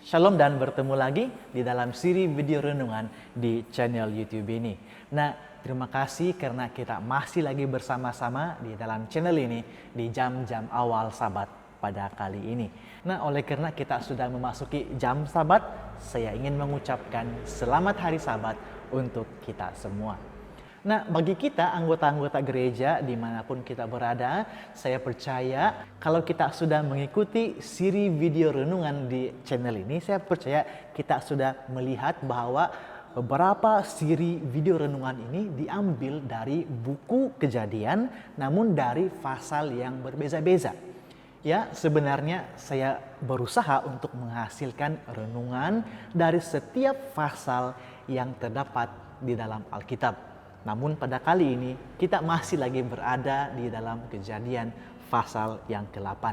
Shalom dan bertemu lagi di dalam siri video renungan di channel YouTube ini. Nah, terima kasih karena kita masih lagi bersama-sama di dalam channel ini di jam-jam awal Sabat pada kali ini. Nah, oleh karena kita sudah memasuki jam Sabat, saya ingin mengucapkan selamat hari Sabat untuk kita semua. Nah, bagi kita anggota-anggota gereja dimanapun kita berada, saya percaya kalau kita sudah mengikuti siri video renungan di channel ini, saya percaya kita sudah melihat bahwa beberapa siri video renungan ini diambil dari buku Kejadian, namun dari pasal yang berbeza-beza. Ya, sebenarnya saya berusaha untuk menghasilkan renungan dari setiap pasal yang terdapat di dalam Alkitab. Namun pada kali ini kita masih lagi berada di dalam Kejadian pasal yang ke-8.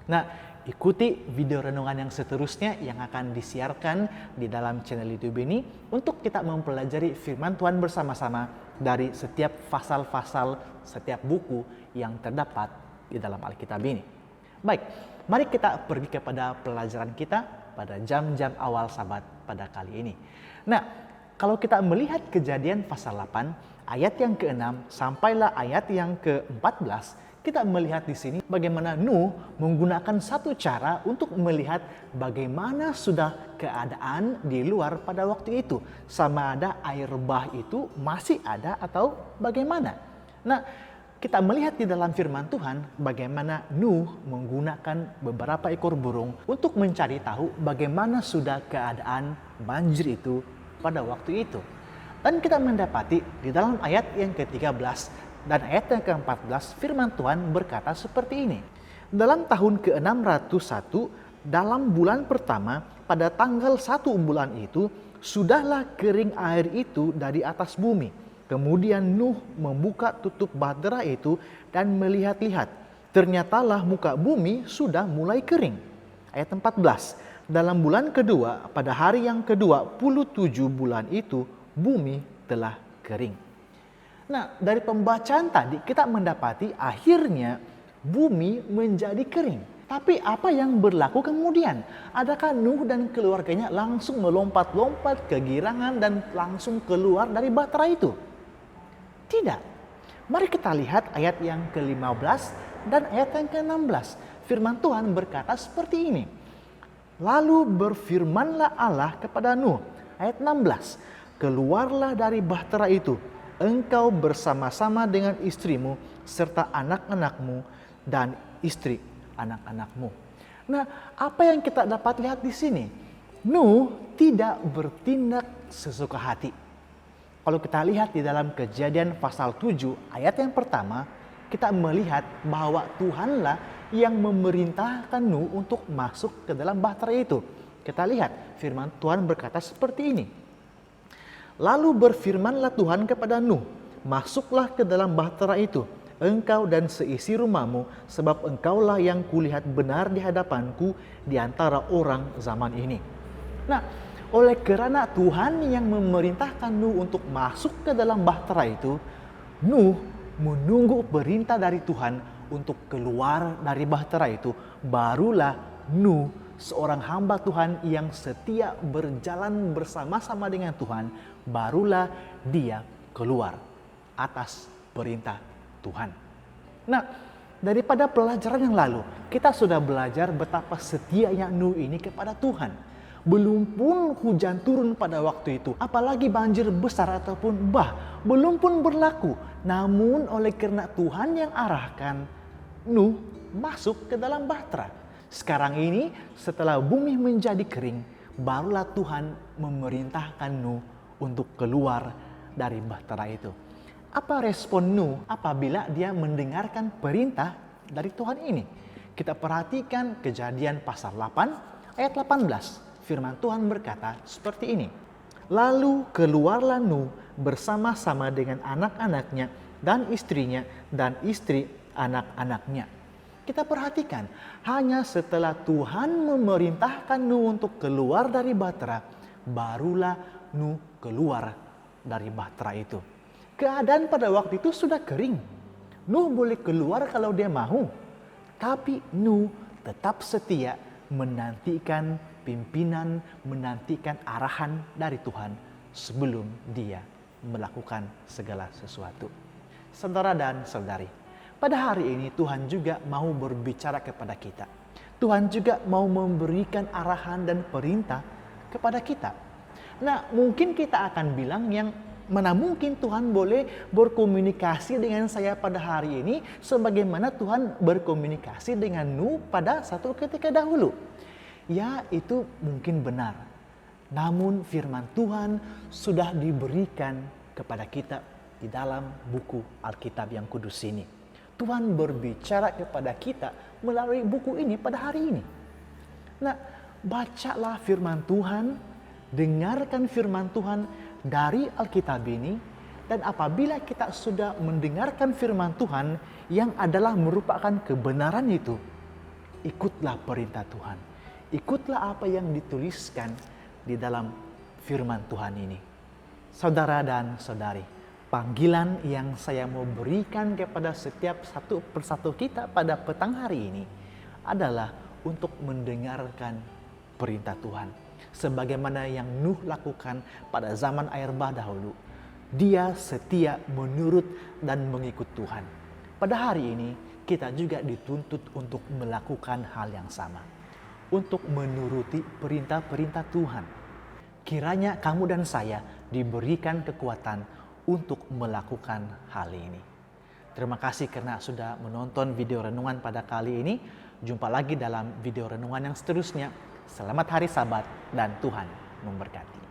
Nah, ikuti video renungan yang seterusnya yang akan disiarkan di dalam channel YouTube ini untuk kita mempelajari firman Tuhan bersama-sama dari setiap pasal-pasal, setiap buku yang terdapat di dalam Alkitab ini. Baik, mari kita pergi kepada pelajaran kita pada jam-jam awal Sabat pada kali ini. Nah, kalau kita melihat Kejadian pasal 8, ayat yang ke-6 sampailah ayat yang ke-14, kita melihat di sini bagaimana Nuh menggunakan satu cara untuk melihat bagaimana sudah keadaan di luar pada waktu itu. Sama ada air bah itu masih ada atau bagaimana. Nah, kita melihat di dalam firman Tuhan bagaimana Nuh menggunakan beberapa ekor burung untuk mencari tahu bagaimana sudah keadaan banjir itu pada waktu itu. Dan kita mendapati di dalam ayat yang ke-13 dan ayat yang ke-14 firman Tuhan berkata seperti ini. Dalam tahun ke-601 dalam bulan pertama pada tanggal 1 bulan itu sudahlah kering air itu dari atas bumi. Kemudian Nuh membuka tutup bahtera itu dan melihat-lihat. Ternyatalah muka bumi sudah mulai kering. Ayat 14. Dalam bulan kedua, pada hari yang ke-27 bulan itu, bumi telah kering. Nah, dari pembacaan tadi kita mendapati akhirnya bumi menjadi kering. Tapi apa yang berlaku kemudian? Adakah Nuh dan keluarganya langsung melompat-lompat kegirangan dan langsung keluar dari bahtera itu? Tidak. Mari kita lihat ayat yang ke-15 dan ayat yang ke-16. Firman Tuhan berkata seperti ini. Lalu berfirmanlah Allah kepada Nuh, ayat 16, keluarlah dari bahtera itu, engkau bersama-sama dengan istrimu, serta anak-anakmu dan istri anak-anakmu. Nah, apa yang kita dapat lihat di sini? Nuh tidak bertindak sesuka hati. Kalau kita lihat di dalam Kejadian pasal 7, ayat yang pertama, kita melihat bahwa Tuhanlah yang memerintahkan Nuh untuk masuk ke dalam bahtera itu. Kita lihat firman Tuhan berkata seperti ini. Lalu berfirmanlah Tuhan kepada Nuh, masuklah ke dalam bahtera itu, engkau dan seisi rumahmu, sebab engkaulah yang kulihat benar di hadapanku di antara orang zaman ini. Nah, oleh kerana Tuhan yang memerintahkan Nuh untuk masuk ke dalam bahtera itu, Nuh menunggu perintah dari Tuhan untuk keluar dari bahtera itu. Barulah Nuh, seorang hamba Tuhan yang setia berjalan bersama-sama dengan Tuhan, barulah dia keluar atas perintah Tuhan. Nah, daripada pelajaran yang lalu, kita sudah belajar betapa setianya Nuh ini kepada Tuhan. Belum pun hujan turun pada waktu itu, apalagi banjir besar ataupun bah, belum pun berlaku. Namun oleh karena Tuhan yang arahkan, Nuh masuk ke dalam bahtera. Sekarang ini setelah bumi menjadi kering, barulah Tuhan memerintahkan Nuh untuk keluar dari bahtera itu. Apa respon Nuh apabila dia mendengarkan perintah dari Tuhan ini? Kita perhatikan Kejadian pasal 8 ayat 18. Firman Tuhan berkata seperti ini. Lalu keluarlah Nuh bersama-sama dengan anak-anaknya dan istrinya dan istri anak-anaknya. Kita perhatikan, hanya setelah Tuhan memerintahkan Nuh untuk keluar dari bahtera, barulah Nuh keluar dari bahtera itu. Keadaan pada waktu itu sudah kering. Nuh boleh keluar kalau dia mau. Tapi Nuh tetap setia menantikan pimpinan, menantikan arahan dari Tuhan sebelum dia melakukan segala sesuatu. Saudara dan saudari, pada hari ini Tuhan juga mau berbicara kepada kita. Tuhan juga mau memberikan arahan dan perintah kepada kita. Nah, mungkin kita akan bilang, yang mana mungkin Tuhan boleh berkomunikasi dengan saya pada hari ini sebagaimana Tuhan berkomunikasi dengan Nuh pada satu ketika dahulu. Ya, itu mungkin benar. Namun firman Tuhan sudah diberikan kepada kita di dalam buku Alkitab yang kudus ini. Tuhan berbicara kepada kita melalui buku ini pada hari ini. Nah, bacalah firman Tuhan, dengarkan firman Tuhan dari Alkitab ini, dan apabila kita sudah mendengarkan firman Tuhan yang adalah merupakan kebenaran itu, ikutlah perintah Tuhan. Ikutlah apa yang dituliskan di dalam firman Tuhan ini. Saudara dan saudari, panggilan yang saya mau berikan kepada setiap satu persatu kita pada petang hari ini adalah untuk mendengarkan perintah Tuhan. Sebagaimana yang Nuh lakukan pada zaman air bah dahulu. Dia setia menurut dan mengikut Tuhan. Pada hari ini kita juga dituntut untuk melakukan hal yang sama. Untuk menuruti perintah-perintah Tuhan. Kiranya kamu dan saya diberikan kekuatan untuk melakukan hal ini. Terima kasih karena sudah menonton video renungan pada kali ini. Jumpa lagi dalam video renungan yang seterusnya. Selamat hari Sabat dan Tuhan memberkati.